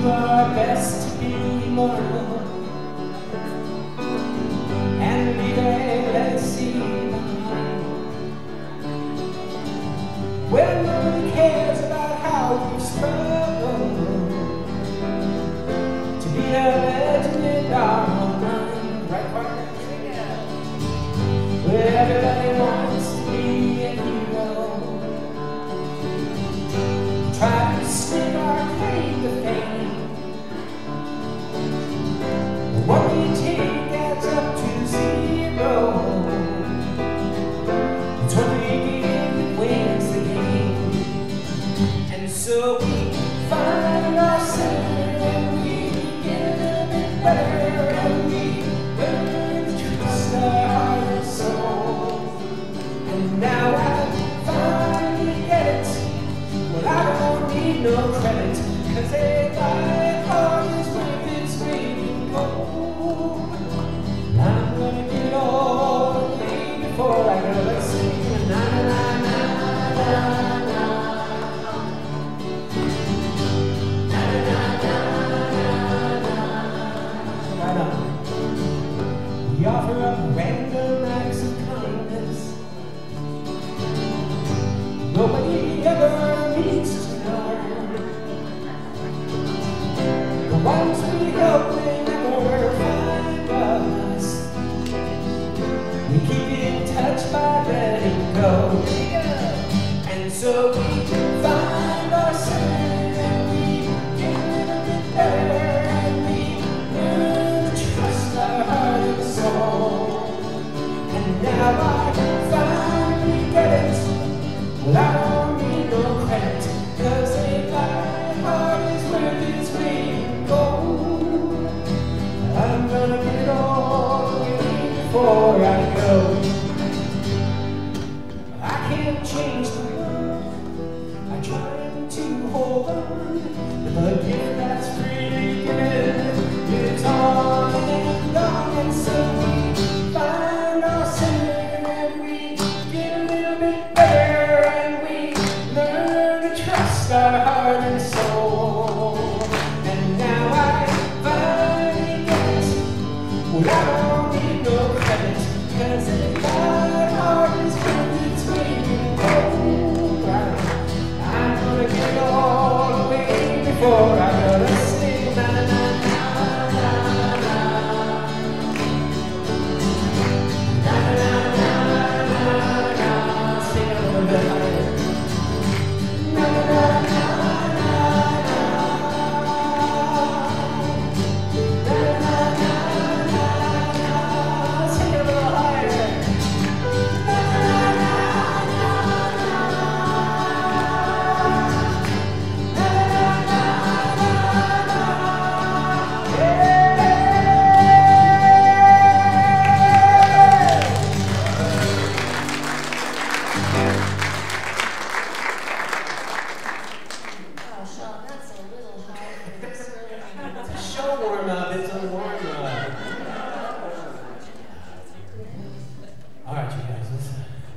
do our best to be immortal and leave a legacy behind, where nobody cares about how we've struggled to be a legend in our own mind, right, partner? Where everybody wants to be a hero, try to stake our claim to fame. What we take adds up to zero. It's what we give that wins the game. And so we find ourselves and we get a little bit better, and we learn to trust our heart and soul. And now I finally get it. Well, I don't need no credit, 'cause my heart is worth its weight in gold. I'm gonna get it all away before I go. Let's sing na na na na na na na na na. Right on. We offer up random acts of kindness nobody ever needs to know. The ones we help, they never find us. We keep in touch by letting go. And so we find ourselves and we get a little bit better, and we learn to trust our heart and soul. And now I finally get it. Well, I don't need no credit, 'cause my heart is worth its weight in gold. I'm gonna get it all away before I go. I can't change the world, I try to hold on, but the gift that's freely given is on and on. And so we find ourselves and we get a little bit better, and we learn to trust our heart and soul. And now I finally get it. Well, I don't need no credit, 'cause my heart is worth its weight in gold. I'm gonna get it all away before I go. Let's sing na na na na na na na na na. Sing a little bit higher. Na na na na na na na na na. Sing a little higher. Na na na na na Oh, Sean, that's a little high. That's really It's a show warm-up, it's a warm-up. Alright, you guys,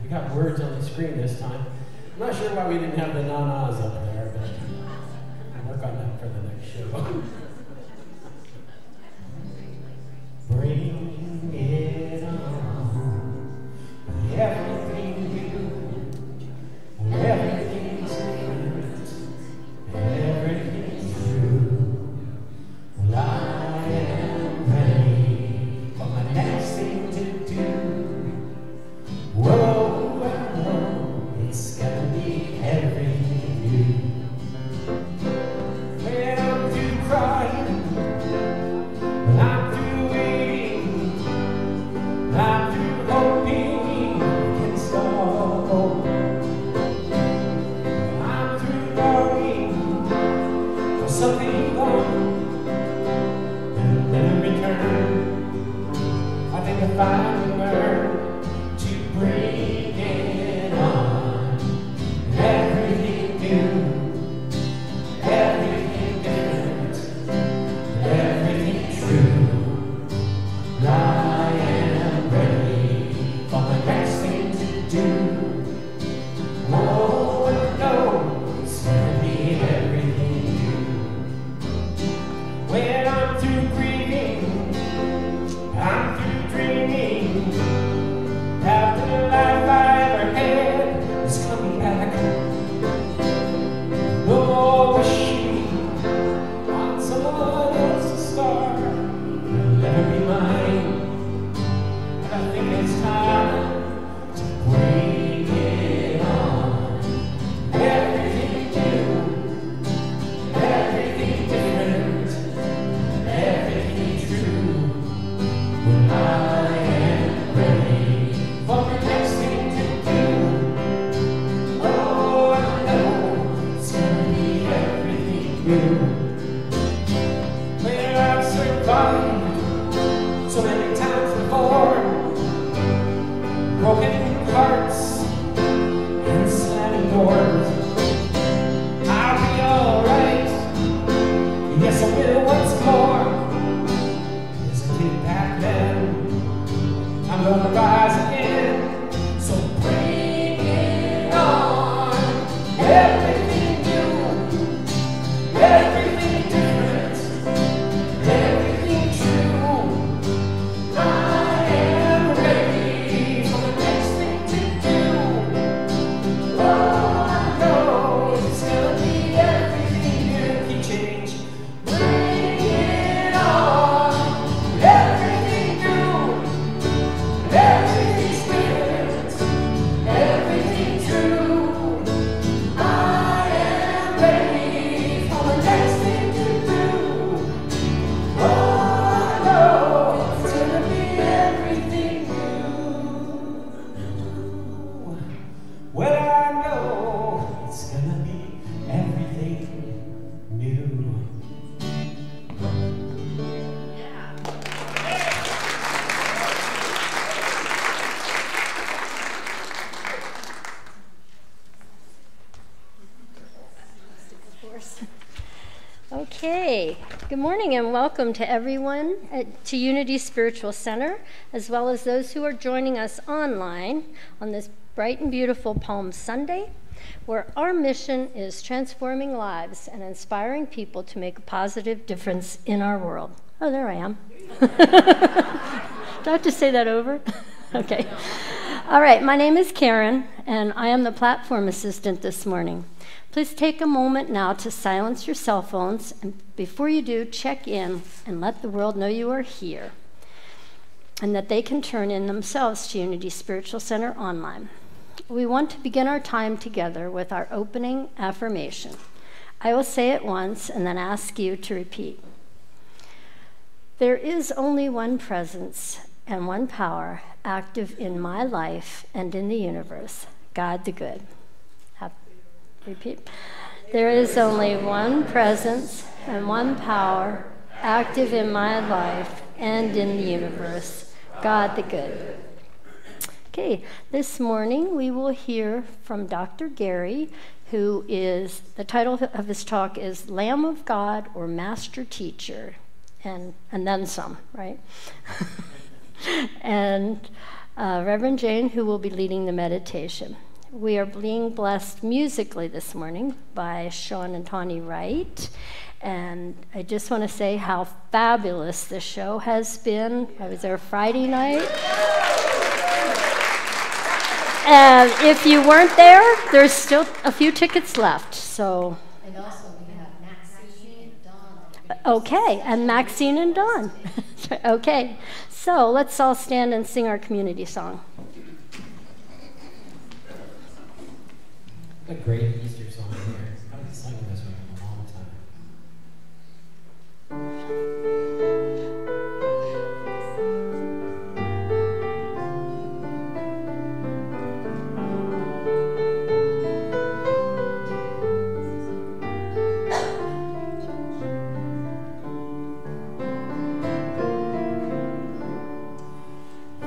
we got words on the screen this time. I'm not sure why we didn't have the na-nas up there, but we'll work on that for the next show. Bring it on, everything you do, everything's different, everything's true. Well, I am ready for my next thing to do. Whoa, whoa, it's gotta be everything new. Well, I'm through crying, but I'm through waiting, I'm through hoping against all hope. I'm through longing for something gone and then return. I think I finally learned to bring it on. Everything new, everything different, everything true. I am ready for my next thing to do. Oh, no, it's gonna be everything new. new. Where I've survived so many times before, broken hearts and slamming doors. I'll be alright, yes I will once more. As I did back then, I'm gonna rise again. So bring it on, everything new, everything different, everything true. I am ready for the next thing to do. Oh, I know it's gonna be everything new. Keep change. Bring it on, everything new, everything different, everything true. I am ready for the next thing to do. Oh, I know it's gonna be everything new. Well, I know it's gonna be everything new. Okay, good morning and welcome to everyone to Unity Spiritual Center, as well as those who are joining us online on this bright and beautiful Palm Sunday, where our mission is transforming lives and inspiring people to make a positive difference in our world. Oh, there I am. Do I have to say that over? Okay. All right, my name is Karen, and I am the platform assistant this morning. Please take a moment now to silence your cell phones, and before you do, check in and let the world know you are here and that they can turn in themselves to Unity Spiritual Center online. We want to begin our time together with our opening affirmation. I will say it once and then ask you to repeat. There is only one presence and one power active in my life and in the universe, God the Good. Repeat. There is only one presence and one power active in my life and in the universe, God the Good. Okay, this morning we will hear from Dr. Gary, who is, the title of his talk is Lamb of God or Master Teacher, and then some, right? And Reverend Jane, who will be leading the meditation. We are being blessed musically this morning by Sean and Tawny Wright. And I just want to say how fabulous this show has been. I was there Friday night. And if you weren't there, there's still a few tickets left. So. And also we have Maxine and Dawn. Okay, and Maxine and Dawn. Okay, so let's all stand and sing our community song. A great Easter song here. I haven't sung this one in a long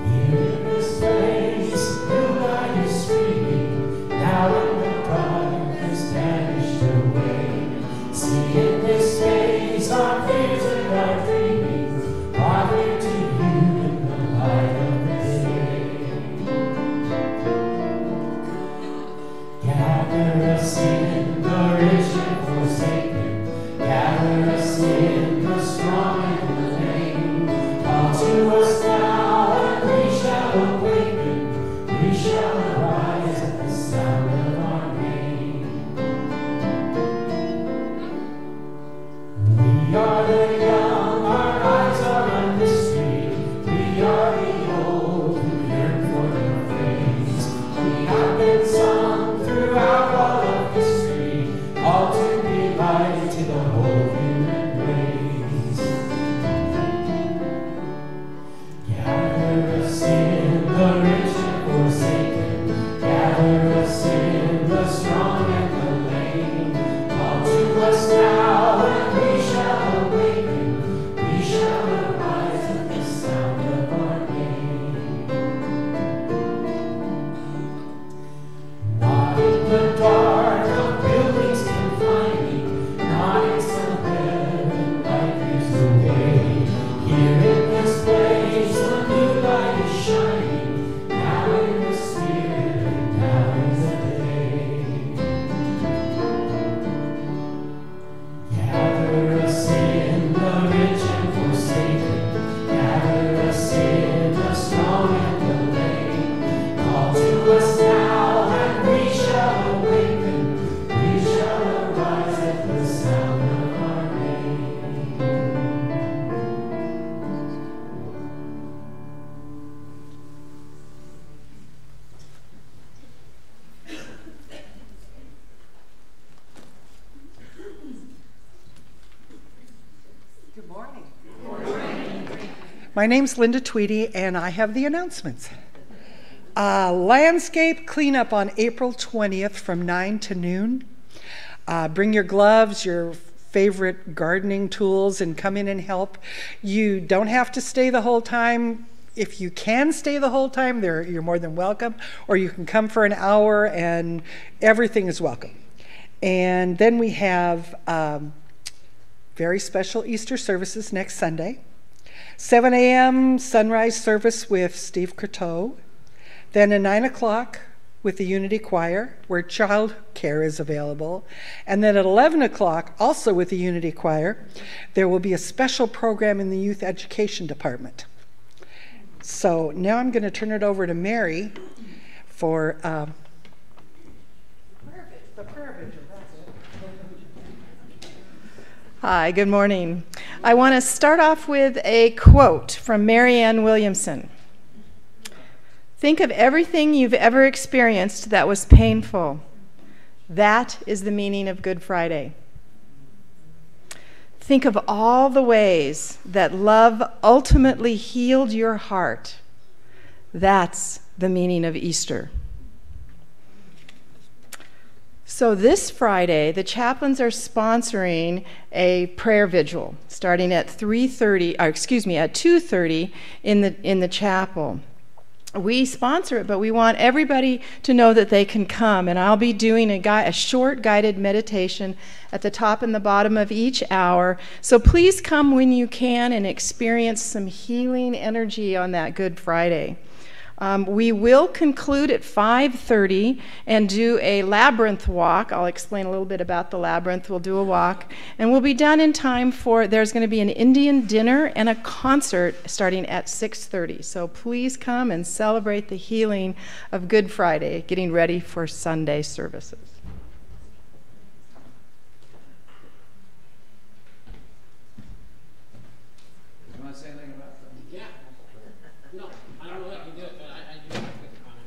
Here in this place, new light is streaming. Now in the darkness vanished away. See in this space our fears and our dreaming are here to you in the light of the day. Gather us in the rich and forsaken. Gather us in the strong and the lame. Call to us now and we shall awaken. We shall arise at the sound of our name. We are the young, our eyes are on mystery. We are the old who yearn for your praise. We have been sung throughout all of history, all to be light to the whole human race. My name's Linda Tweedy, and I have the announcements. Landscape cleanup on April 20th from 9 to noon. Bring your gloves, your favorite gardening tools, and come in and help. You don't have to stay the whole time. If you can stay the whole time, you're more than welcome, or you can come for an hour, and everything is welcome. And then we have very special Easter services next Sunday. 7 a.m. sunrise service with Steve Courteau. Then at 9 o'clock with the Unity Choir, where child care is available. And then at 11 o'clock, also with the Unity Choir, there will be a special program in the Youth Education Department. So now I'm going to turn it over to Mary for the prayer vigil. Hi, good morning. I want to start off with a quote from Marianne Williamson. Think of everything you've ever experienced that was painful. That is the meaning of Good Friday. Think of all the ways that love ultimately healed your heart. That's the meaning of Easter. So this Friday, the chaplains are sponsoring a prayer vigil starting at 2:30 in the chapel. We sponsor it, but we want everybody to know that they can come, and I'll be doing a short guided meditation at the top and the bottom of each hour. So please come when you can and experience some healing energy on that Good Friday. We will conclude at 5:30 and do a labyrinth walk. I'll explain a little bit about the labyrinth. We'll do a walk, and we'll be done in time for, there's going to be an Indian dinner and a concert starting at 6:30. So please come and celebrate the healing of Good Friday, getting ready for Sunday services.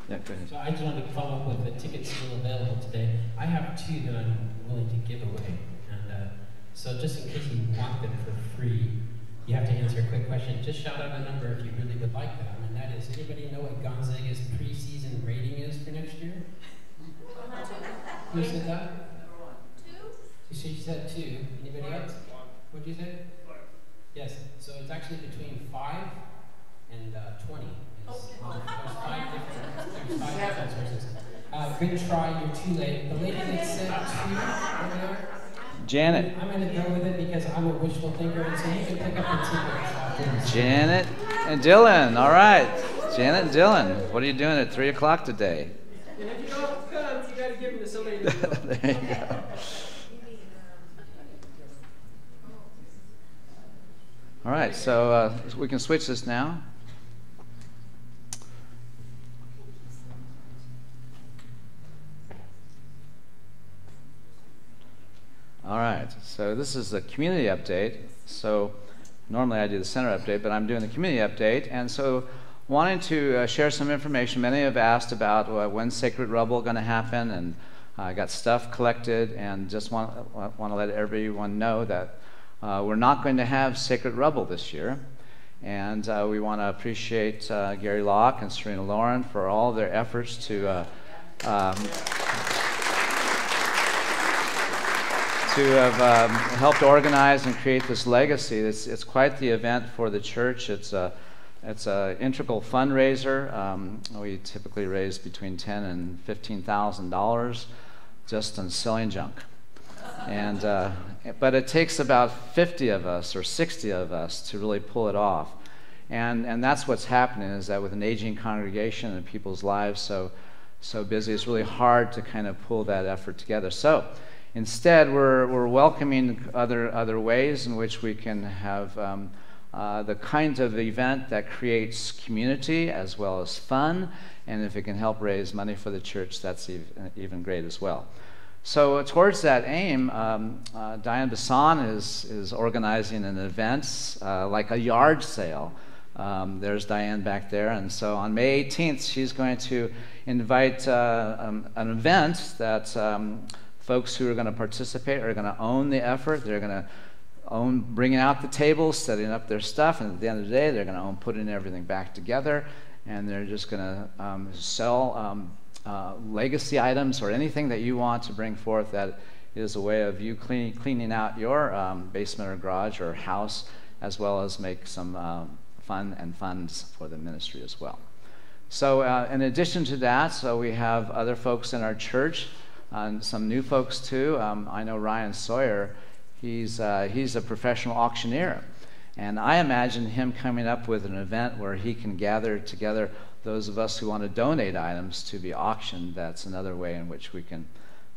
Yeah, go ahead. So I just wanted to follow up with the tickets still available today. I have 2 that I'm willing to give away. And so just in case you want them for free, you have to answer a quick question. Just shout out a number if you really would like them. And that is, anybody know what Gonzaga's preseason rating is for next year? Who said that? 2. She said 2. Anybody else? What did you say? 5. Yes. So it's actually between 5 and 20. There's 5 different sources. Good try, you're too late. The lady that said 2 over there, Janet. I'm going to go with it because I'm a wishful thinker, and so you can pick up the tickets. Janet and Dylan. All right. Janet and Dylan, what are you doing at 3 o'clock today? And if you don't come, you got to give them to somebody. There you go. All right, so we can switch this now. All right, so this is the community update. So normally I do the center update, but I'm doing the community update. And so wanting to share some information. Many have asked about when's Sacred Rubble going to happen, and I got stuff collected, and just want to let everyone know that we're not going to have Sacred Rubble this year. And we want to appreciate Gary Locke and Serena Lauren for all their efforts to have helped organize and create this legacy. It's quite the event for the church. It's an integral fundraiser. We typically raise between $10,000 and $15,000 just on selling junk. And but it takes about 50 of us or 60 of us to really pull it off. And that's what's happening, is that with an aging congregation and people's lives so busy, it's really hard to kind of pull that effort together. So instead, we're welcoming other ways in which we can have the kind of event that creates community as well as fun, and if it can help raise money for the church, that's even great as well. So towards that aim, Diane Bassan is organizing an event like a yard sale. There's Diane back there, and so on May 18th, she's going to invite an event that folks who are going to participate are going to own the effort. They're going to own bringing out the tables, setting up their stuff, and at the end of the day, they're going to own putting everything back together, and they're just going to sell legacy items or anything that you want to bring forth that is a way of you cleaning out your basement or garage or house, as well as make some fun and funds for the ministry as well. So in addition to that, so we have other folks in our church, and some new folks too. I know Ryan Sawyer. He's a professional auctioneer, and I imagine him coming up with an event where he can gather together those of us who want to donate items to be auctioned. That's another way in which we can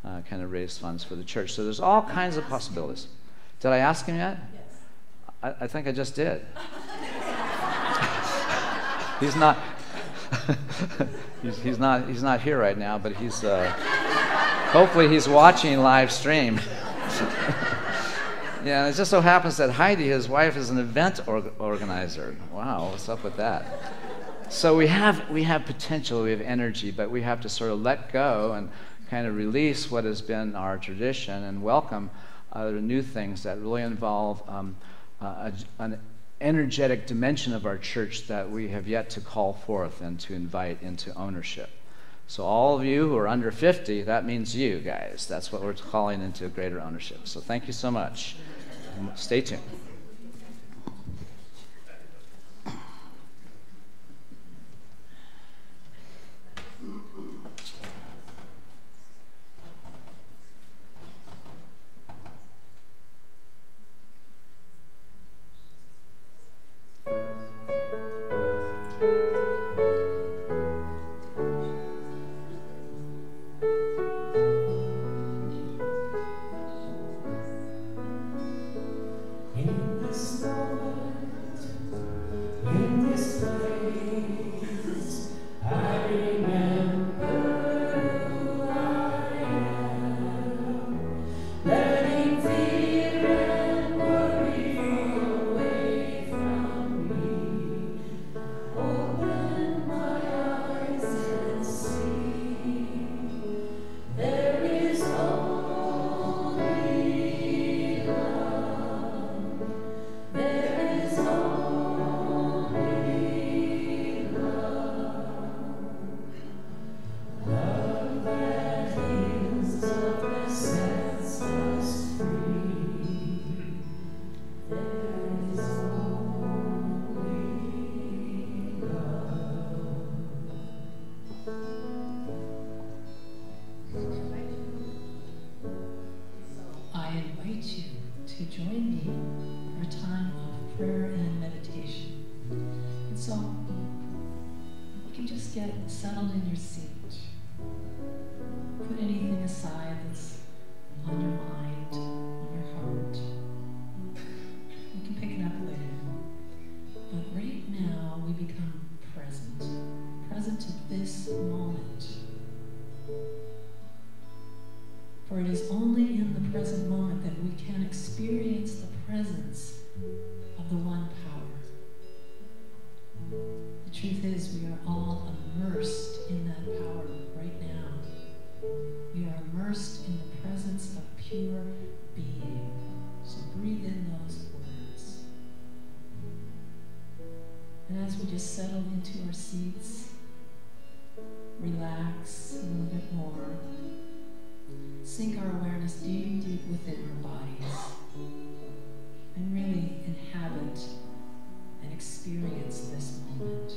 kind of raise funds for the church. So there's all kinds of possibilities. Did I ask him yet? Yes. I think I just did. He's not. he's not here right now, but he's hopefully he's watching live stream. Yeah, it just so happens that Heidi, his wife, is an event organizer. Wow, what's up with that? So we have potential, we have energy, but we have to sort of let go and kind of release what has been our tradition and welcome other new things that really involve an energetic dimension of our church that we have yet to call forth and to invite into ownership. So all of you who are under 50, that means you guys. That's what we're calling into greater ownership. So thank you so much. And stay tuned. Settled in your seat. Put anything aside that's on your mind, on your heart. We can pick it up later. But right now, we become present to this moment. For it is only in the present moment that we can experience the presence of the one power. The truth is, we are all immersed in that power right now. We are immersed in the presence of pure being. So breathe in those words. And as we just settle into our seats, relax a little bit more, sink our awareness deep, deep within our bodies, and really inhabit and experience this moment.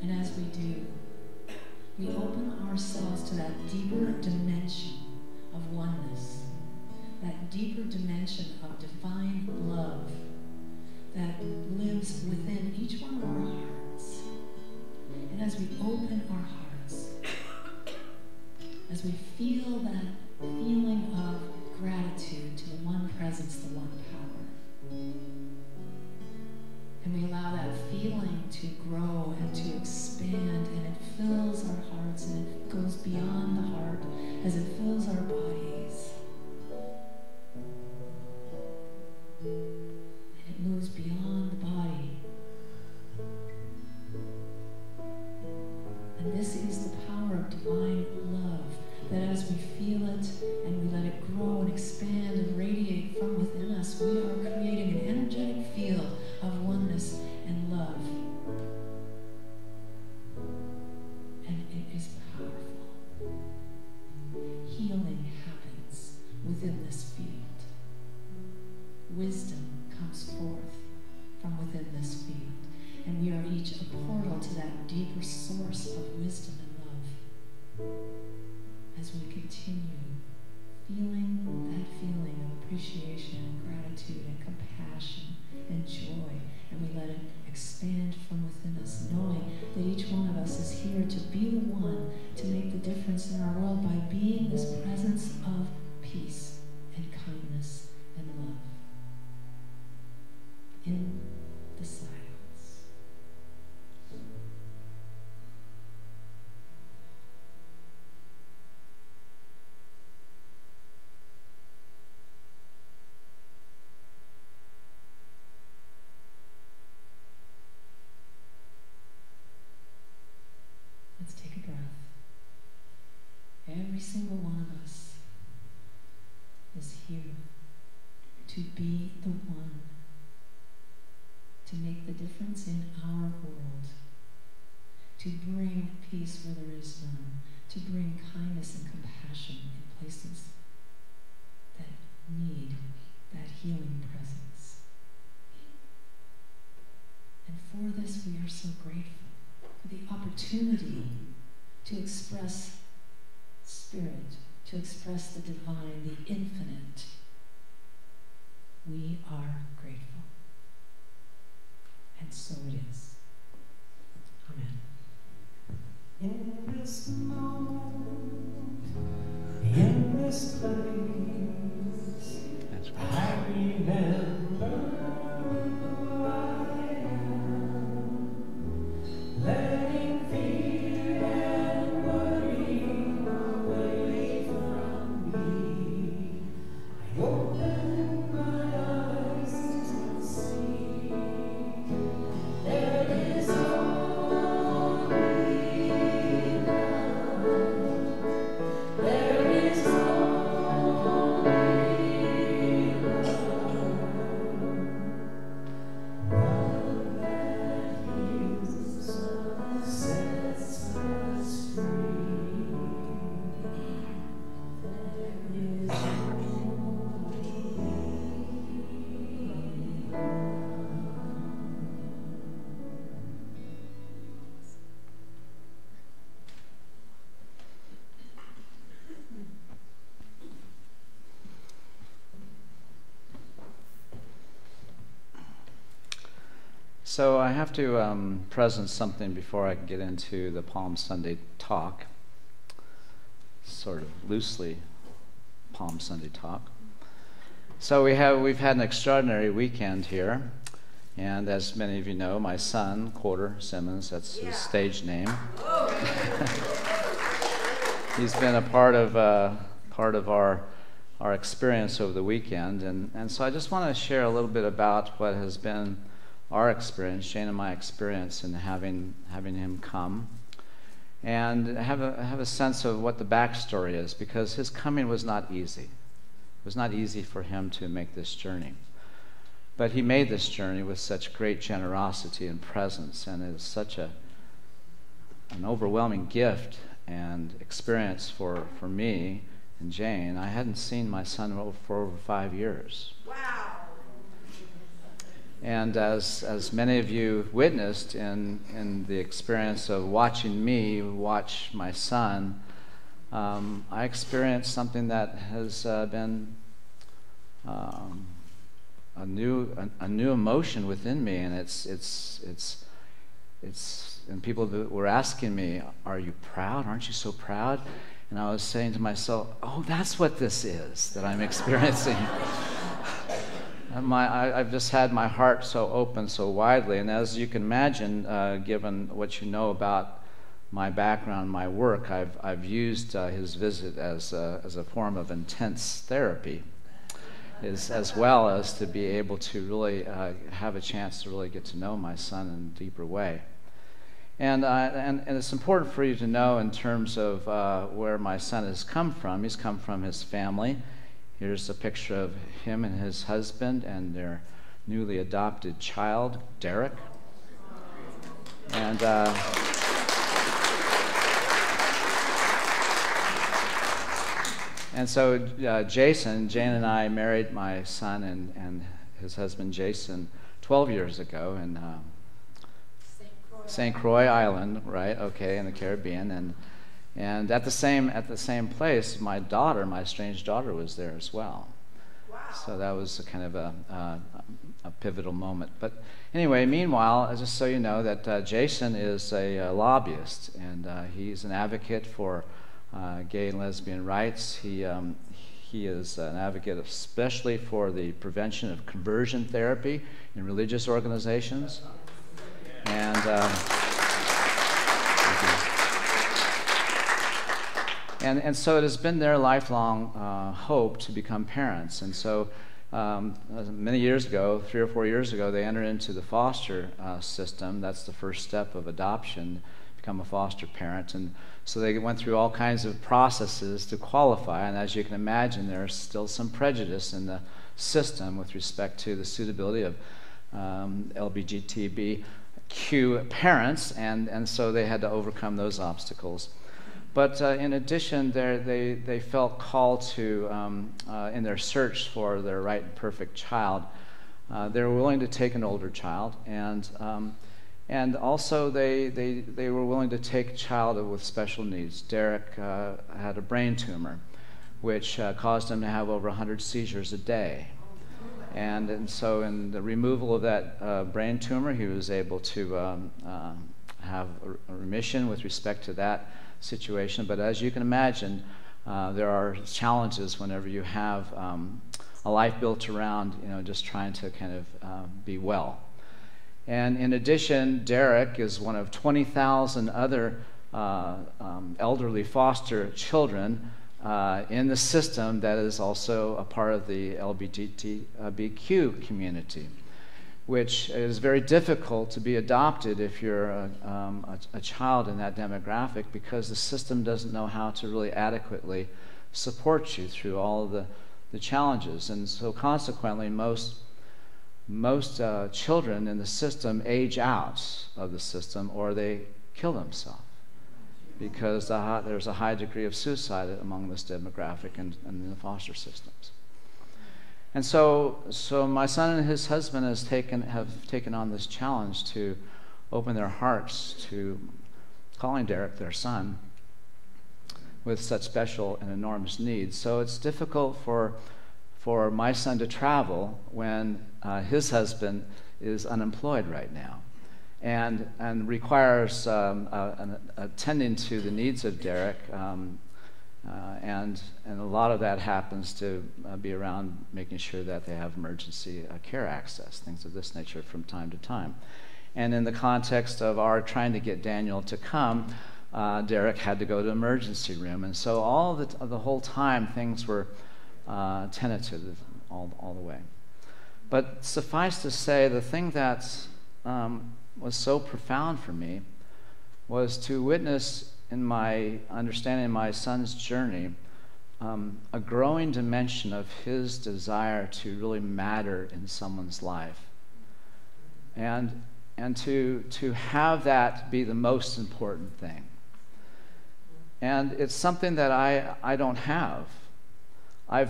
And as we do, we open ourselves to that deeper dimension of oneness, that deeper dimension of divine love that lives within each one of our hearts. And as we open our hearts, as we feel that feeling of gratitude to the one presence, the one power, and we allow that feeling to grow and to expand, and it fills our hearts, and it goes beyond the heart as it fills our bodies. And it moves beyond the body. And this is the power of divine love, that as we feel it and we let it grow and expand and radiate from this field. Wisdom comes forth from within this field, and we are each a portal to that deeper source of wisdom and love. As we continue feeling that feeling of appreciation and gratitude and compassion and joy, and we let it expand from within us, knowing that each one of us is here to be the one to make the difference in our world by being this presence of peace and kindness and love in the silence. Let's take a breath. Every single one of us is here to be the one to make the difference in our world, to bring peace where there is none, to bring kindness and compassion in places that need that healing presence. And for this, we are so grateful for the opportunity to express spirit, to express the divine, the infinite. We are grateful. And so it is. Amen. In this moment, in this place, I remember who I am, letting fear and worry away from me. I open my eyes to see there is only love. There is only love that heals, sets us free. There is So I have to present something before I can get into the Palm Sunday talk, sort of loosely Palm Sunday talk. So we've had an extraordinary weekend here, and as many of you know, my son, Quarter Simmons, that's his stage name. He's been a part of our experience over the weekend, and so I just want to share a little bit about what has been our experience, Shane and my experience in having him come, and have a sense of what the backstory is, because his coming was not easy. It was not easy for him to make this journey, but he made this journey with such great generosity and presence, and it is such an overwhelming gift and experience for me and Jane. I hadn't seen my son for over 5 years. Wow. And as many of you witnessed in the experience of watching me watch my son, I experienced something that has been a new emotion within me, and it's and people were asking me, "Are you proud? Aren't you so proud?" And I was saying to myself, "Oh, that's what this is that I'm experiencing." I've just had my heart so open so widely, and as you can imagine, given what you know about my background, my work, I've used his visit as a form of intense therapy, as well as to be able to really have a chance to really get to know my son in a deeper way. And it's important for you to know in terms of where my son has come from. He's come from his family. Here's a picture of him and his husband and their newly adopted child, Derek. And And so Jane and I married my son and his husband Jason 12 years ago in St. Croix Island, right? Okay, in the Caribbean, and at the same place, my estranged daughter, was there as well. Wow. So that was a kind of a pivotal moment. But anyway, meanwhile, just so you know, that Jason is a lobbyist, and he's an advocate for gay and lesbian rights. He is an advocate especially for the prevention of conversion therapy in religious organizations. And so it has been their lifelong hope to become parents. And so many years ago, 3 or 4 years ago, they entered into the foster system. That's the first step of adoption, become a foster parent. And so they went through all kinds of processes to qualify. And as you can imagine, there's still some prejudice in the system with respect to the suitability of LGBTQ parents, and so they had to overcome those obstacles. But in addition, they felt called to, in their search for their right and perfect child, they were willing to take an older child, and also they were willing to take a child with special needs. Derek had a brain tumor, which caused him to have over 100 seizures a day. And so in the removal of that brain tumor, he was able to have a remission with respect to that situation. But as you can imagine, there are challenges whenever you have a life built around, just trying to kind of be well. And in addition, Derek is one of 20,000 other elderly foster children in the system that is also a part of the LGBTQ community, which is very difficult to be adopted if you're a child in that demographic, because the system doesn't know how to really adequately support you through all of the challenges. And so consequently, most children in the system age out of the system, or they kill themselves, because there's a high degree of suicide among this demographic and in the foster systems. And so my son and his husband have taken on this challenge to open their hearts to calling Derek their son with such special and enormous needs. So it's difficult for my son to travel when his husband is unemployed right now, and requires attending to the needs of Derek, and a lot of that happens to be around making sure that they have emergency care access, things of this nature from time to time. And in the context of our trying to get Daniel to come, Derek had to go to emergency room, and so all the whole time things were tentative all the way. But suffice to say, the thing that was so profound for me was to witness, in my understanding my son's journey, a growing dimension of his desire to really matter in someone's life, and to have that be the most important thing. And it's something that I don't have. I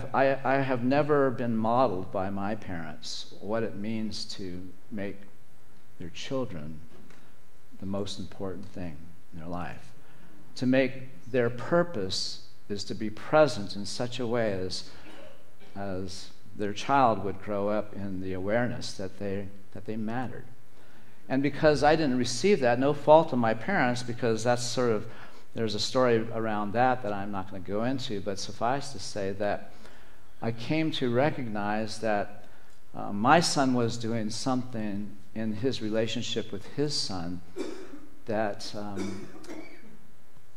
have never been modeled by my parents what it means to make their children the most important thing in their life. To make their purpose is to be present in such a way as their child would grow up in the awareness that they mattered. And because I didn't receive that, no fault of my parents, because that's sort of, there's a story around that I'm not going to go into, but suffice to say that I came to recognize that my son was doing something in his relationship with his son that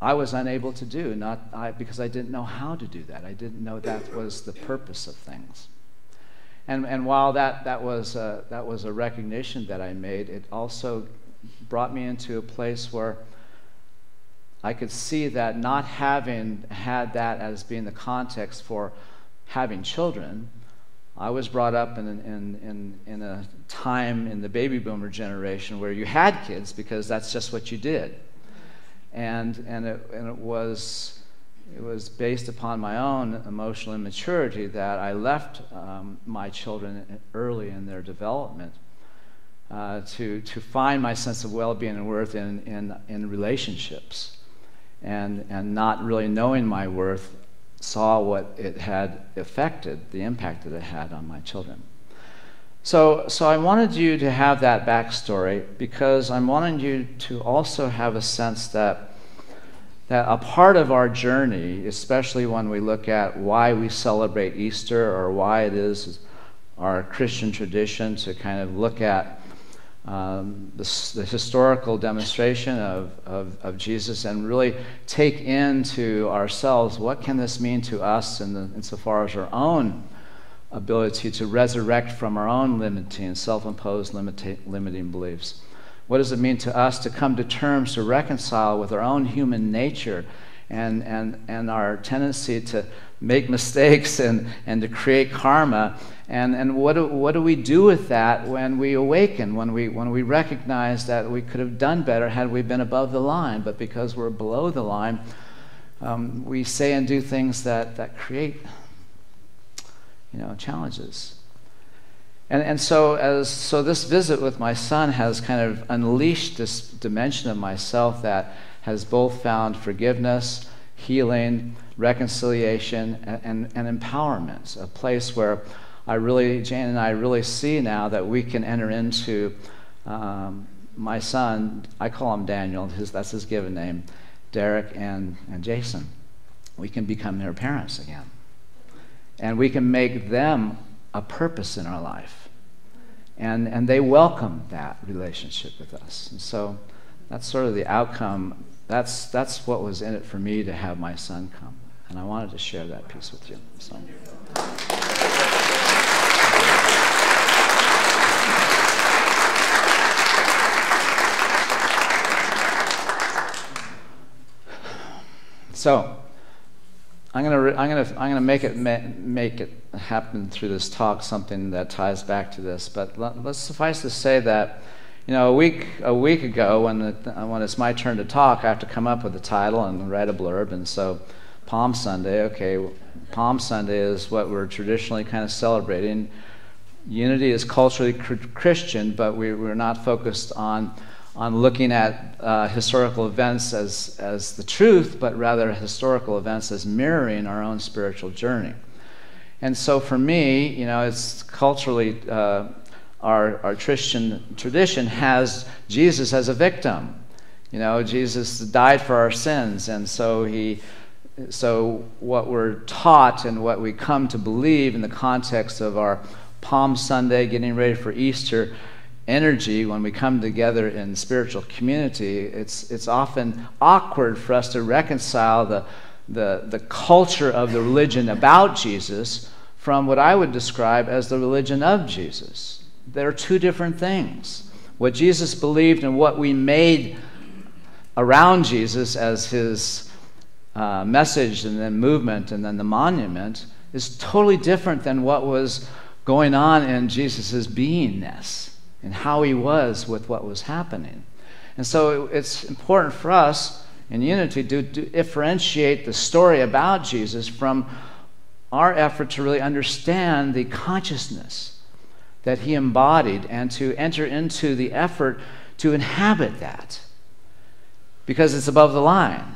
I was unable to do, because I didn't know how to do that. I didn't know that was the purpose of things. And while that was a recognition that I made, it also brought me into a place where I could see that not having had that as being the context for having children, I was brought up in a time in the baby boomer generation where you had kids because that's just what you did, and it was it was based upon my own emotional immaturity that I left my children early in their development to find my sense of well-being and worth in relationships, and not really knowing my worth, saw what it had affected, the impact that it had on my children. So I wanted you to have that backstory because I wanted you to also have a sense that a part of our journey, especially when we look at why we celebrate Easter or why it is our Christian tradition to kind of look at the historical demonstration of Jesus and really take into ourselves what can this mean to us insofar as our own ability to resurrect from our own limiting, self-imposed limiting beliefs. What does it mean to us to come to terms, to reconcile with our own human nature and our tendency to make mistakes and to create karma? And what do we do with that when we awaken, when we recognize that we could have done better had we been above the line, but because we're below the line, we say and do things that create challenges. And so this visit with my son has kind of unleashed this dimension of myself that has both found forgiveness, healing, reconciliation, and empowerment, a place where Jane and I really see now that we can enter into my son, I call him Daniel, that's his given name, Derek and Jason. We can become their parents again. And we can make them a purpose in our life. And they welcome that relationship with us. And so that's sort of the outcome. That's what was in it for me to have my son come. And I wanted to share that piece with you. So. So I'm gonna make it happen through this talk, something that ties back to this. But let's suffice to say that, a week ago, when it's my turn to talk, I have to come up with a title and write a blurb. And so, Palm Sunday. Okay, Palm Sunday is what we're traditionally kind of celebrating. Unity is culturally Christian, but we're not focused on looking at historical events as the truth, but rather historical events as mirroring our own spiritual journey. And so for me, it's culturally, our Christian tradition has Jesus as a victim. Jesus died for our sins, and so what we're taught and what we come to believe in the context of our Palm Sunday, getting ready for Easter, energy when we come together in spiritual community, it's often awkward for us to reconcile the culture of the religion about Jesus from what I would describe as the religion of Jesus. They're two different things. What Jesus believed and what we made around Jesus as his message and then movement and then the monument is totally different than what was going on in Jesus' beingness and how he was with what was happening. And so it's important for us in Unity to differentiate the story about Jesus from our effort to really understand the consciousness that he embodied and to enter into the effort to inhabit that, because it's above the line,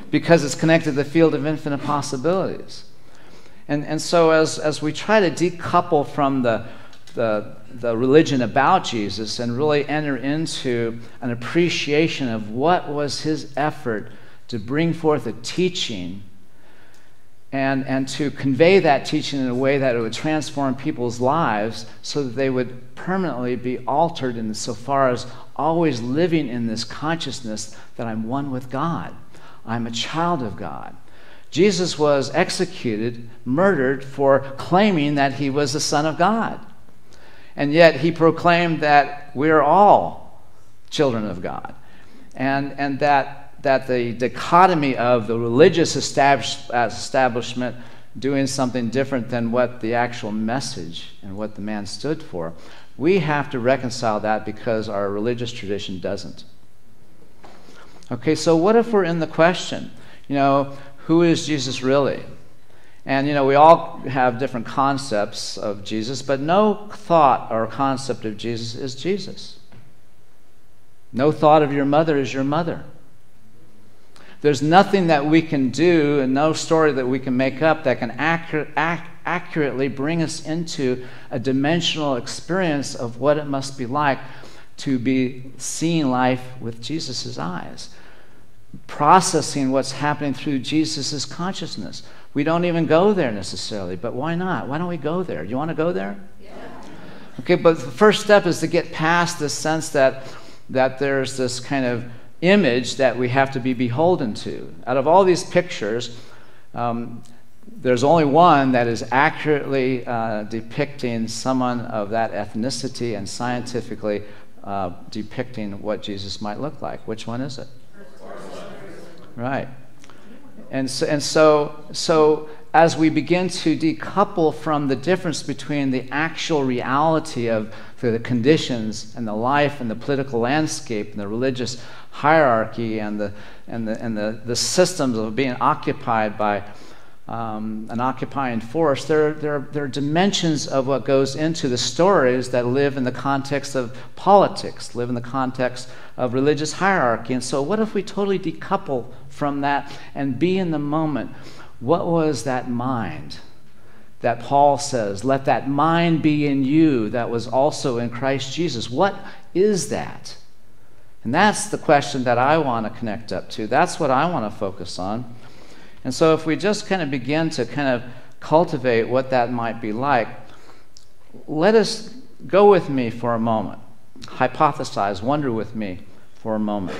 because it's connected to the field of infinite possibilities. And so as we try to decouple from the religion about Jesus and really enter into an appreciation of what was his effort to bring forth a teaching and to convey that teaching in a way that it would transform people's lives so that they would permanently be altered insofar as always living in this consciousness that I'm one with God. I'm a child of God. Jesus was executed, murdered for claiming that he was the Son of God. And yet he proclaimed that we're all children of God. And that the dichotomy of the religious establishment doing something different than what the actual message and what the man stood for, we have to reconcile that because our religious tradition doesn't. Okay, so what if we're in the question, who is Jesus really? And, we all have different concepts of Jesus, but no thought or concept of Jesus is Jesus. No thought of your mother is your mother. There's nothing that we can do and no story that we can make up that can accurately bring us into a dimensional experience of what it must be like to be seeing life with Jesus' eyes, processing what's happening through Jesus' consciousness. We don't even go there necessarily, but why not? Why don't we go there? You want to go there? Yeah. Okay, but the first step is to get past this sense that there's this kind of image that we have to be beholden to. Out of all these pictures, there's only one that is accurately depicting someone of that ethnicity and scientifically depicting what Jesus might look like. Which one is it? Right. And so as we begin to decouple from the difference between the actual reality of the conditions and the life and the political landscape and the religious hierarchy and the systems of being occupied by an occupying force, there are dimensions of what goes into the stories that live in the context of politics, live in the context of religious hierarchy. And so what if we totally decouple from that and be in the moment? What was that mind that Paul says, let that mind be in you that was also in Christ Jesus? What is that? And that's the question that I want to connect up to. That's what I want to focus on. And so if we just kind of begin to kind of cultivate what that might be like, let us go with me for a moment. Hypothesize, wonder with me for a moment.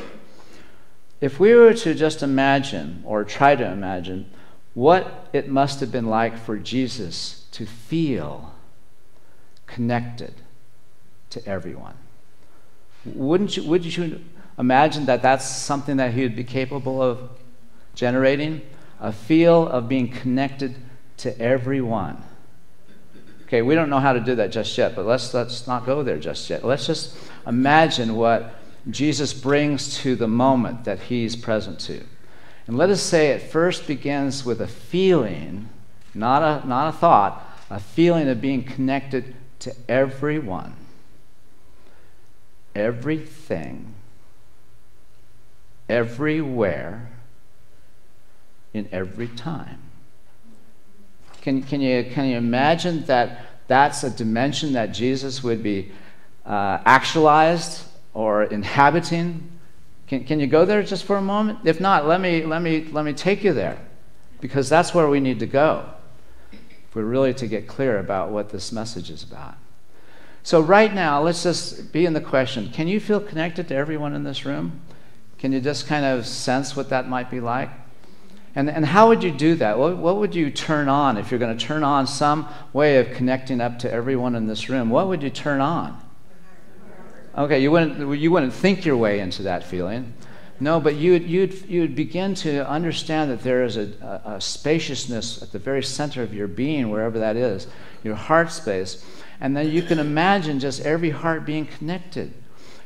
If we were to just imagine, or try to imagine, what it must have been like for Jesus to feel connected to everyone. Would you imagine that that's something that he would be capable of generating? A feel of being connected to everyone. Okay, we don't know how to do that just yet, but let's not go there just yet. Let's just imagine what Jesus brings to the moment that he's present to. And let us say it first begins with a feeling, not a thought, a feeling of being connected to everyone, everything, everywhere, in every time. Can you imagine that that's a dimension that Jesus would be actualized or inhabiting? Can you go there just for a moment? If not, let me take you there, because that's where we need to go if we're really to get clear about what this message is about. So right now, let's just be in the question, can you feel connected to everyone in this room? Can you just kind of sense what that might be like? And how would you do that? What would you turn on if you're going to turn on some way of connecting up to everyone in this room? What would you turn on? Okay, you wouldn't think your way into that feeling. No, but you'd begin to understand that there is a spaciousness at the very center of your being, wherever that is, your heart space. And then you can imagine just every heart being connected.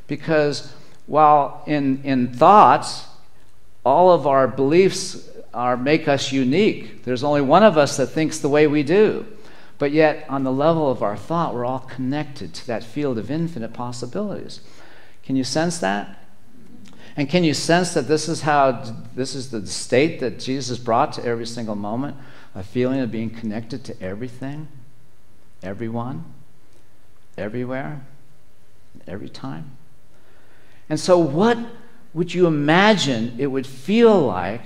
Because while in thoughts, all of our beliefs make us unique. There's only one of us that thinks the way we do. But yet, on the level of our thought, we're all connected to that field of infinite possibilities. Can you sense that? And can you sense that this is the state that Jesus brought to every single moment? A feeling of being connected to everything, everyone, everywhere, every time. And so what would you imagine it would feel like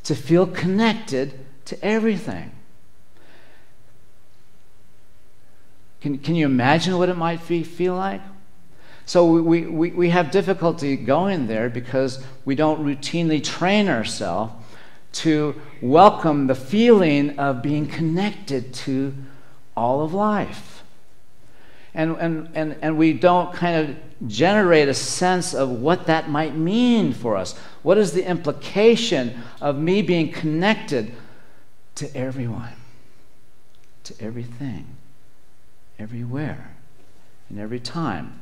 to feel connected to everything? Can you imagine what it might feel like? So we have difficulty going there because we don't routinely train ourselves to welcome the feeling of being connected to all of life. And we don't kind of generate a sense of what that might mean for us. What is the implication of me being connected to everyone, to everything, everywhere, and every time?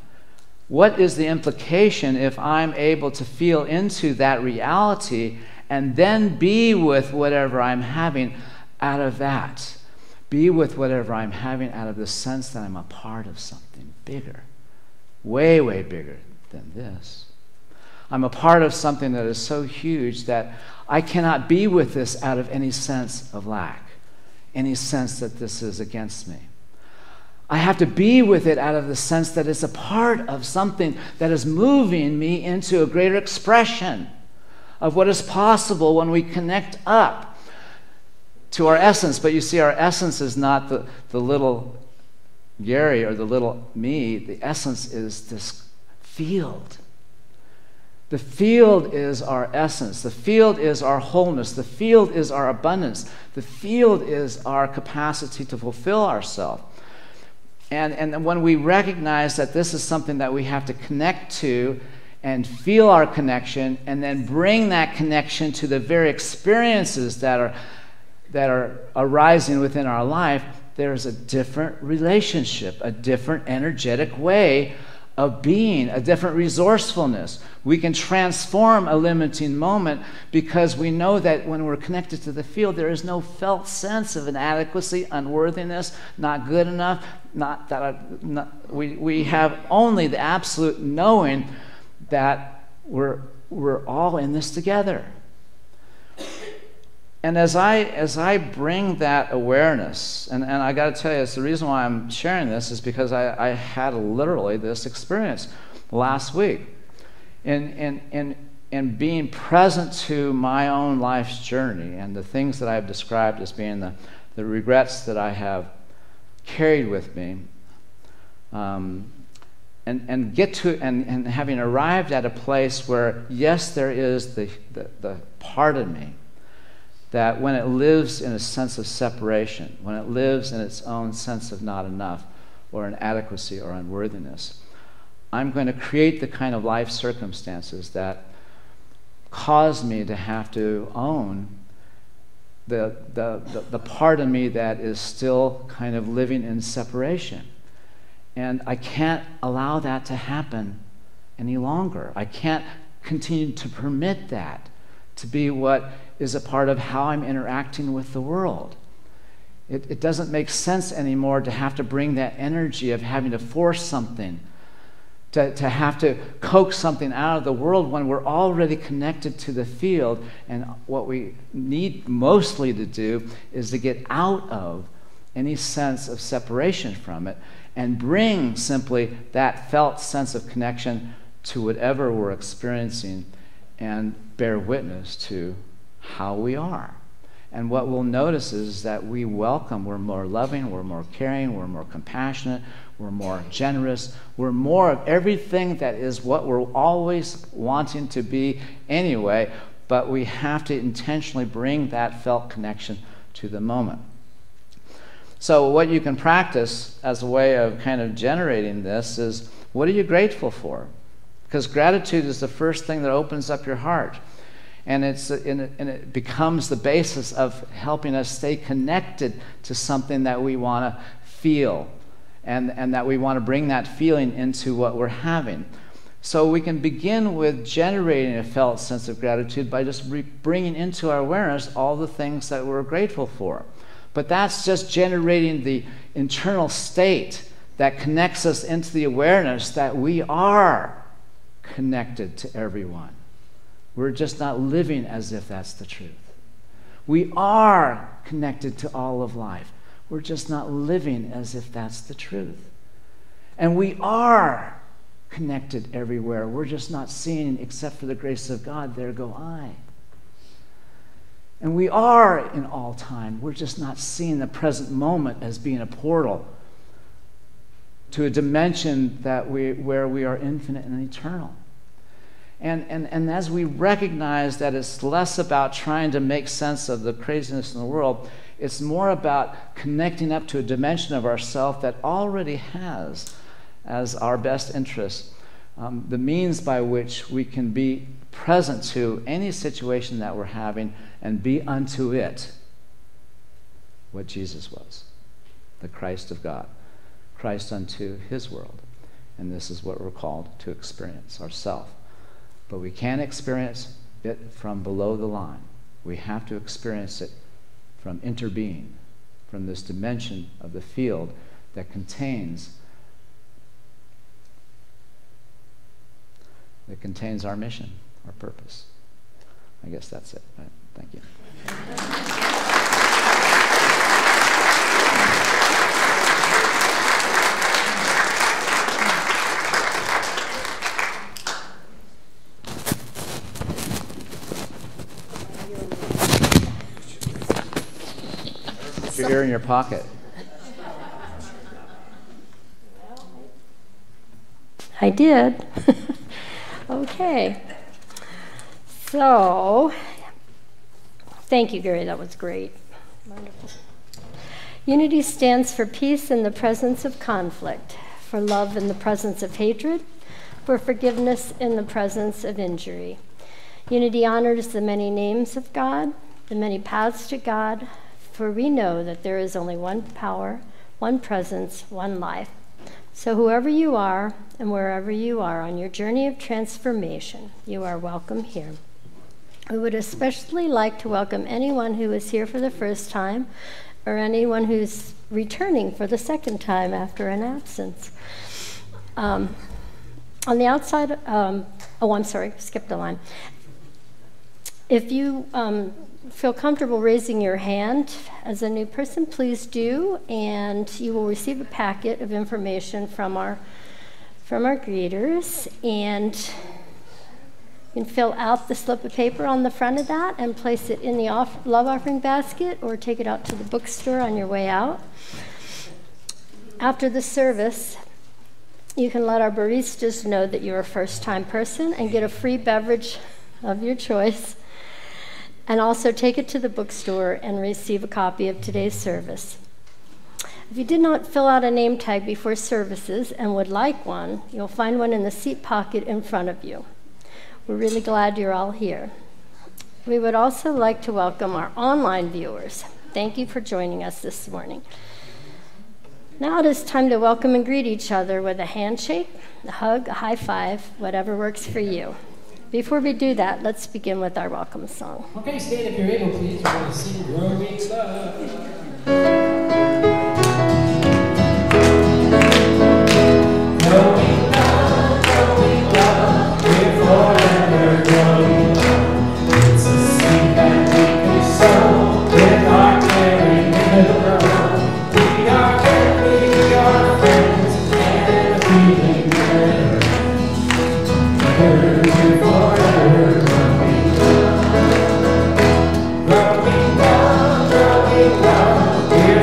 What is the implication if I'm able to feel into that reality and then be with whatever I'm having out of that. Be with whatever I'm having out of the sense that I'm a part of something bigger, way, way bigger than this. I'm a part of something that is so huge that I cannot be with this out of any sense of lack, any sense that this is against me. I have to be with it out of the sense that it's a part of something that is moving me into a greater expression of what is possible when we connect up to our essence. But you see, our essence is not the little Gary or the little me. The essence is this field. The field is our essence. The field is our wholeness. The field is our abundance. The field is our capacity to fulfill ourselves. And when we recognize that this is something that we have to connect to and feel our connection, and then bring that connection to the very experiences that are arising within our life, there's a different relationship, a different energetic way of being, a different resourcefulness. We can transform a limiting moment because we know that when we're connected to the field, there is no felt sense of inadequacy, unworthiness, not good enough. We have only the absolute knowing that we're all in this together. And as I bring that awareness, and I got to tell you, it's the reason why I'm sharing this is because I had literally this experience last week in being present to my own life's journey and the things that I've described as being the regrets that I have carried with me, and having arrived at a place where, yes, there is the part of me that when it lives in a sense of separation, when it lives in its own sense of not enough or inadequacy or unworthiness, I'm going to create the kind of life circumstances that cause me to have to own the part of me that is still kind of living in separation. And I can't allow that to happen any longer. I can't continue to permit that to be what is a part of how I'm interacting with the world. It doesn't make sense anymore to have to bring that energy of having to force something, to have to coax something out of the world when we're already connected to the field. And what we need mostly to do is to get out of any sense of separation from it and bring simply that felt sense of connection to whatever we're experiencing and bear witness to how we are. And what we'll notice is that we welcome, we're more loving, we're more caring, we're more compassionate, we're more generous, we're more of everything that is what we're always wanting to be anyway, but we have to intentionally bring that felt connection to the moment. So what you can practice as a way of kind of generating this is, what are you grateful for? Because gratitude is the first thing that opens up your heart. And it becomes the basis of helping us stay connected to something that we want to feel, and that we want to bring that feeling into what we're having. So we can begin with generating a felt sense of gratitude by just bringing into our awareness all the things that we're grateful for. But that's just generating the internal state that connects us into the awareness that we are connected to everyone. We're just not living as if that's the truth. We are connected to all of life. We're just not living as if that's the truth. And we are connected everywhere. We're just not seeing, except for the grace of God, there go I. And we are in all time. We're just not seeing the present moment as being a portal to a dimension where we are infinite and eternal. And as we recognize that it's less about trying to make sense of the craziness in the world, it's more about connecting up to a dimension of ourself that already has as our best interest the means by which we can be present to any situation that we're having and be unto it what Jesus was, the Christ of God, Christ unto his world. And this is what we're called to experience ourselves. But we can't experience it from below the line. We have to experience it from interbeing, from this dimension of the field that contains our mission, our purpose. I guess that's it. Right? Thank you. Put your ear in your pocket. I did. Okay. So, thank you, Gary. That was great. Wonderful. Unity stands for peace in the presence of conflict, for love in the presence of hatred, for forgiveness in the presence of injury. Unity honors the many names of God, the many paths to God, for we know that there is only one power, one presence, one life. So whoever you are and wherever you are on your journey of transformation, you are welcome here. We would especially like to welcome anyone who is here for the first time or anyone who's returning for the second time after an absence. On the outside, I'm sorry, skipped a line. If you feel comfortable raising your hand as a new person, please do, and you will receive a packet of information from our greeters, and you can fill out the slip of paper on the front of that and place it in the love offering basket or take it out to the bookstore on your way out. After the service, you can let our baristas know that you're a first-time person and get a free beverage of your choice, and also take it to the bookstore and receive a copy of today's service. If you did not fill out a name tag before services and would like one, you'll find one in the seat pocket in front of you. We're really glad you're all here. We would also like to welcome our online viewers. Thank you for joining us this morning. Now it is time to welcome and greet each other with a handshake, a hug, a high five, whatever works for you. Before we do that, let's begin with our welcome song. Okay, stand if you're able, please. We're going to sing Growing Love. Growing love, we're forever growing. It's a seed that we can sow with our caring in the ground. We are friends and a feeling good. We're forever growing love, we're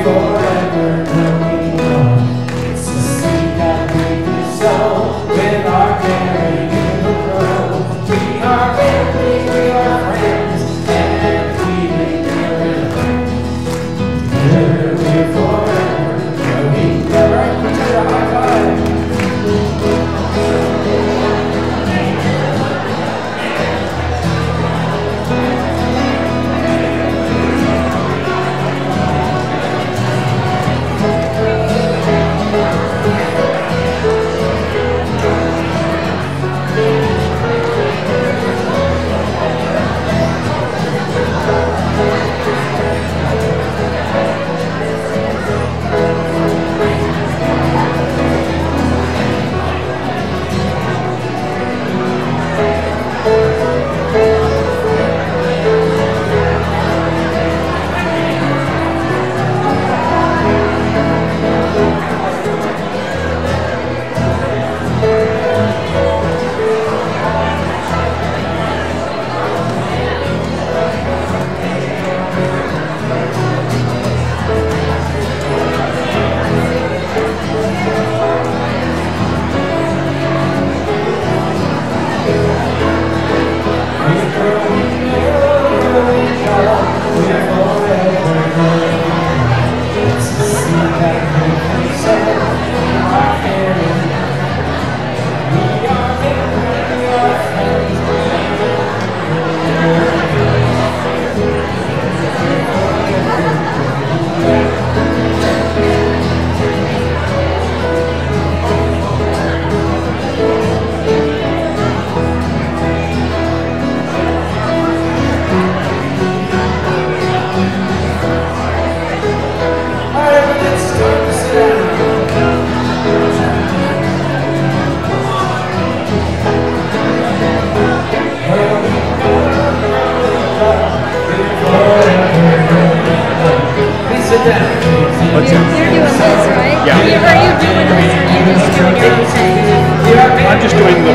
I'm just doing the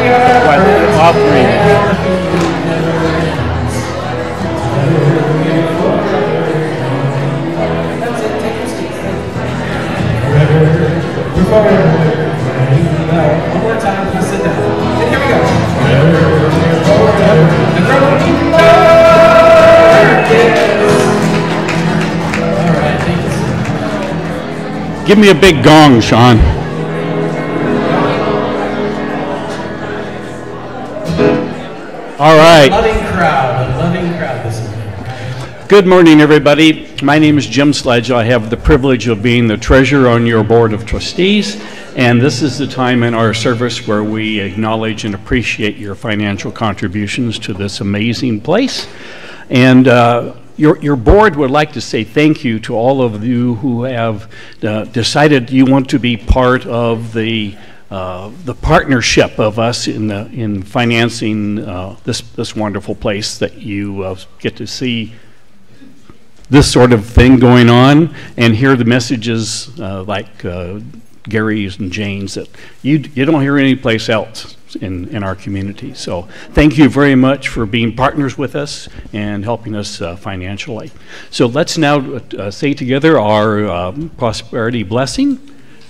all three. One more time, please sit down. And here we go. All right, thank you. Give me a big gong, Sean. All right. A loving crowd this morning. Good morning, everybody. My name is Jim Sledge. I have the privilege of being the treasurer on your board of trustees, and this is the time in our service where we acknowledge and appreciate your financial contributions to this amazing place. And your board would like to say thank you to all of you who have decided you want to be part of the partnership of us in financing this wonderful place that you get to see this sort of thing going on and hear the messages like Gary's and Jane's that you don't hear anyplace else in our community. So thank you very much for being partners with us and helping us financially. So let's now say together our prosperity blessing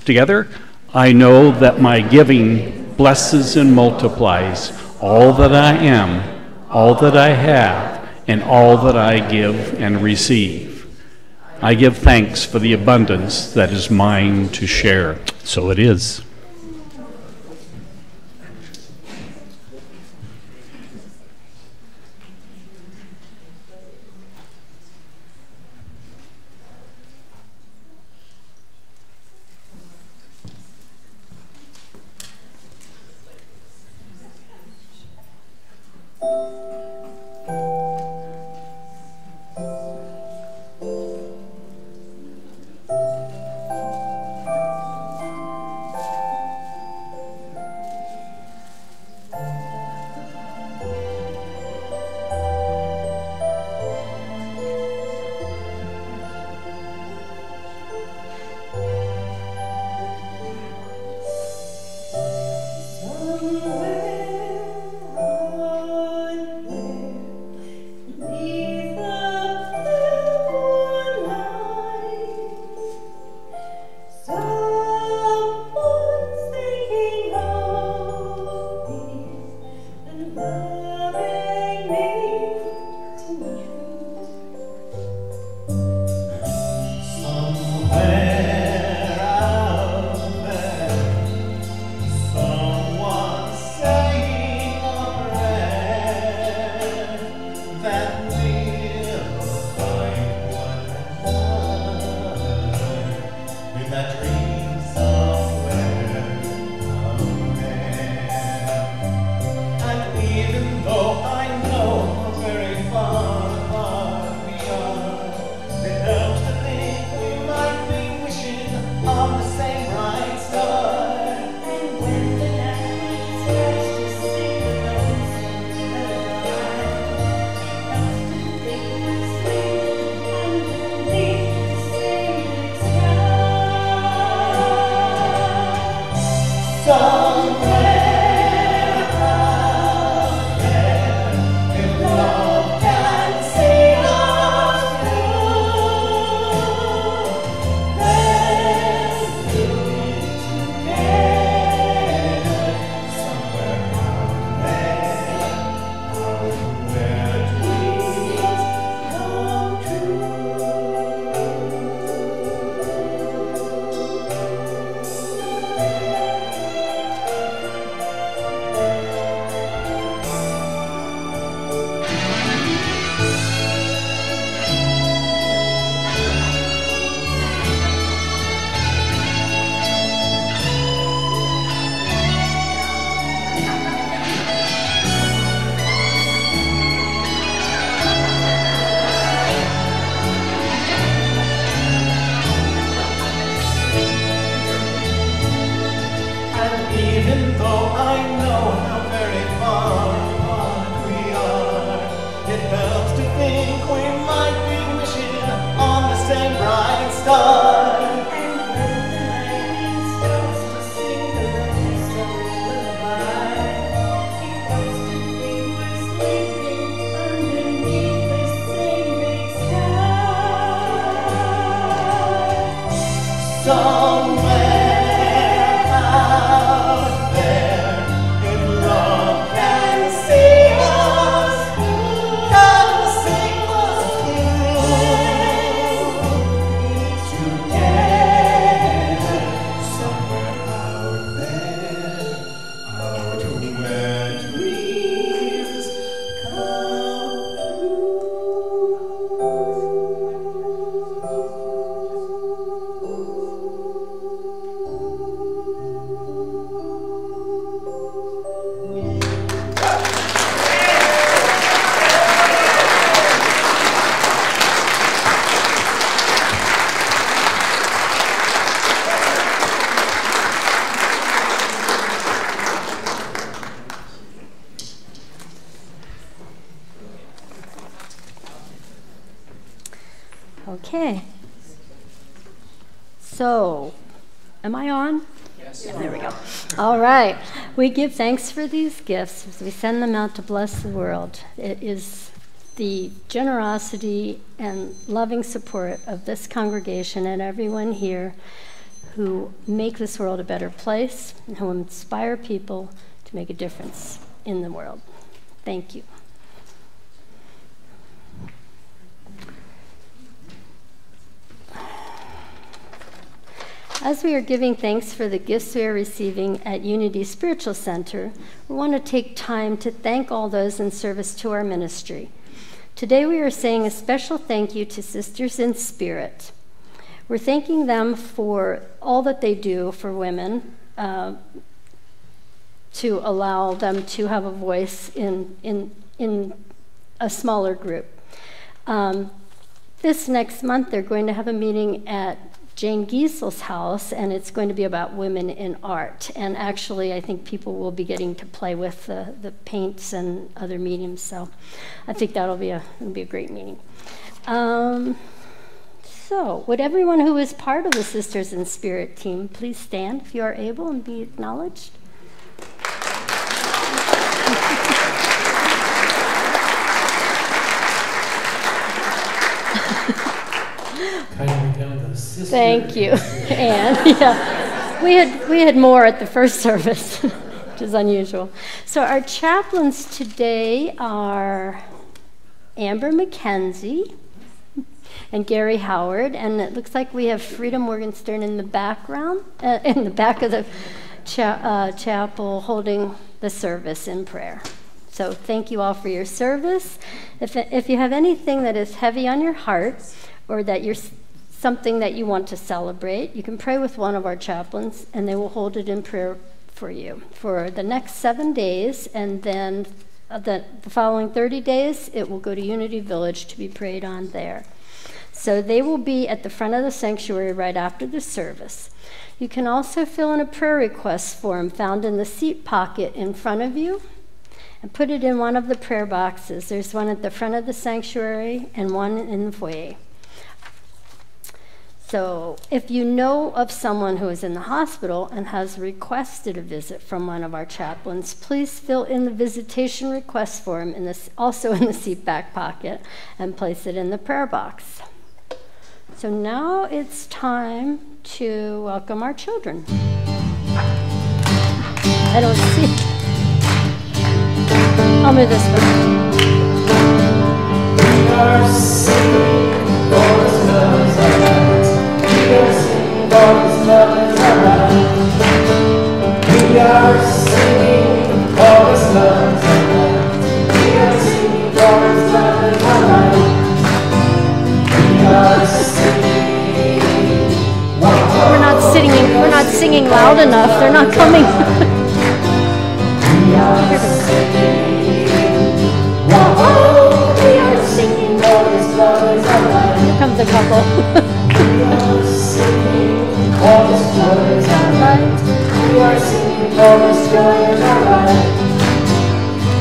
together. I know that my giving blesses and multiplies all that I am, all that I have, and all that I give and receive. I give thanks for the abundance that is mine to share. So it is. star. And when the lightning starts Okay. So, am I on? Yes. There we go. All right. We give thanks for these gifts as we send them out to bless the world. It is the generosity and loving support of this congregation and everyone here who make this world a better place and who inspire people to make a difference in the world. Thank you. As we are giving thanks for the gifts we are receiving at Unity Spiritual Center, we want to take time to thank all those in service to our ministry. Today we are saying a special thank you to Sisters in Spirit. We're thanking them for all that they do for women, to allow them to have a voice in a smaller group. This next month they're going to have a meeting at Jane Giesel's house, and it's going to be about women in art. And actually, I think people will be getting to play with the paints and other mediums, so I think it'll be a great meeting. So, would everyone who is part of the Sisters in Spirit team please stand if you are able and be acknowledged? Thank you. And yeah, we had more at the first service, which is unusual. So our chaplains today are Amber McKenzie and Gary Howard, and it looks like we have Frida Morgenstern in the background, in the back of the chapel, holding the service in prayer. So thank you all for your service. If you have anything that is heavy on your heart, or that you're something that you want to celebrate, you can pray with one of our chaplains, and they will hold it in prayer for you for the next 7 days, and then the following 30 days, it will go to Unity Village to be prayed on there. So they will be at the front of the sanctuary right after the service. You can also fill in a prayer request form found in the seat pocket in front of you, and put it in one of the prayer boxes. There's one at the front of the sanctuary and one in the foyer. So if you know of someone who is in the hospital and has requested a visit from one of our chaplains, please fill in the visitation request form also in the seat back pocket and place it in the prayer box. So now it's time to welcome our children. I don't see. I'll move this one. We are singing God's loves are right. We are singing God's loves are right. We are singing God's loves are right. We are singing God's loves are right. We are singing. We're not singing loud enough. They're not coming. We are singing. Whoa, we are singing God's loves are right. Here comes a couple. We are singing God's loves are right. We are singing God's loves are right.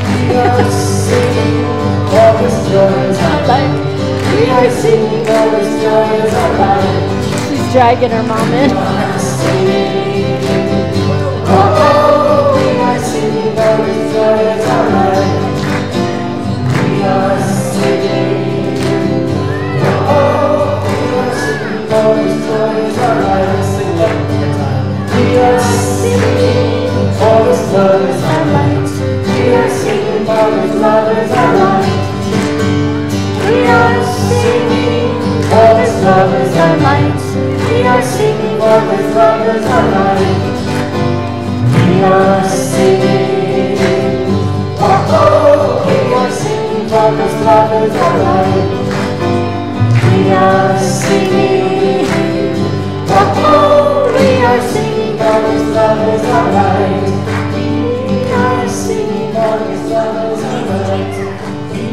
We are singing God's loves are right. We are singing God's loves are right. She's dragging her mom in. We are singing. Oh, we are singing God's loves are right. We are singing. Oh, we are singing God's loves are right. Sing that one time. We are singing God's loves are right. We are singing God's loves are right. We are singing God's loves are right. We are singing God's loves are right. We are singing. Oh, we are singing God's loves are right. We are singing. Oh, we are singing God's loves are right. We are singing God's loves are right. We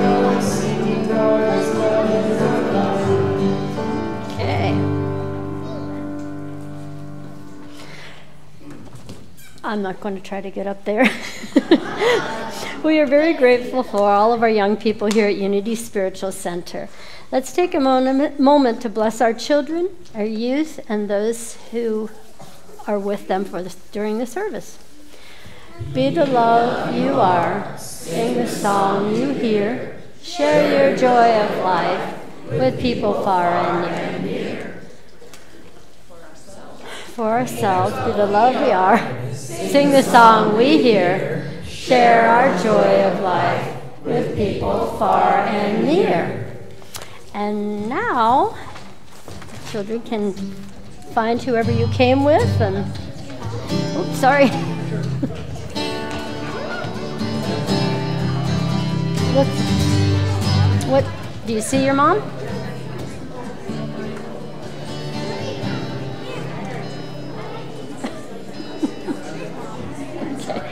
are singing God's loves are right. Okay. I'm not going to try to get up there. We are very grateful for all of our young people here at Unity Spiritual Center. Let's take a moment to bless our children, our youth, and those who are with them during the service. Be the love you are, sing the song you hear, share your joy of life with people far and near. For ourselves, be the love we are, sing the song we hear, share our joy of life with people far and near. And now, the children can find whoever you came with and, oops, sorry. Look, what, do you see your mom? Okay.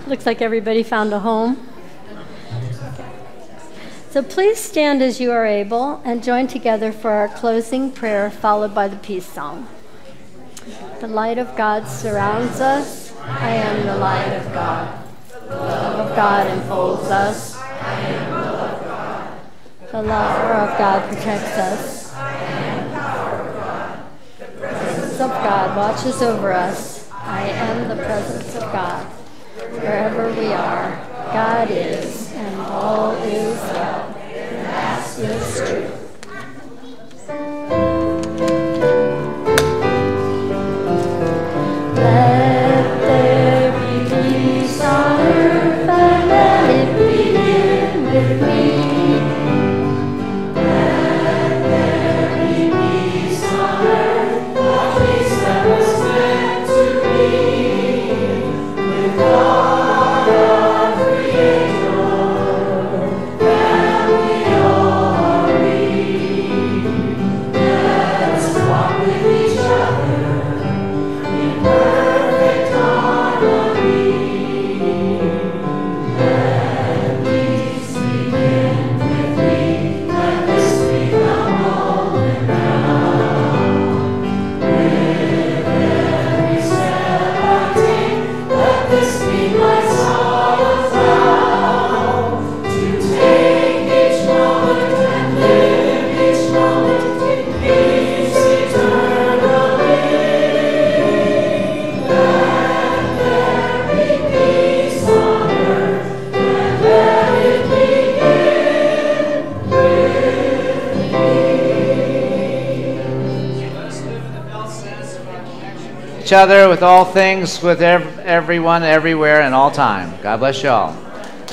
Looks like everybody found a home. So please stand as you are able and join together for our closing prayer, followed by the peace song. The light of God surrounds us. I am the light of God. The love of God enfolds us. I am the love of God. The power of God protects us. I am the power of God. The presence of God watches over us. I am the presence of God. Wherever we are, God is, and all is well. And that is true. Let there be peace on earth, and let it begin with me. Let there be peace on earth, a peace that was meant to be with God our Creator, and we all be. Let us walk with each other in perfect harmony. Let peace begin with me. Let this become all around. With every step I take, let this be my song of vow. To take each moment and live each moment in peace eternally. Let there be peace on earth, and let it begin with me. Let us live in the felt sense of our connection with each other, with all things, with everyone, everywhere, and all time. God bless you all.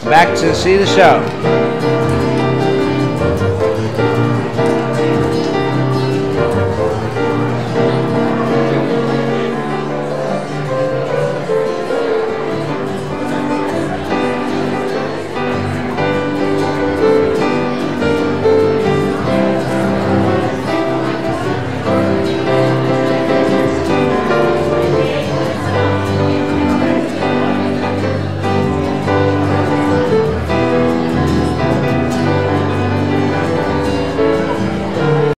Back to see the show.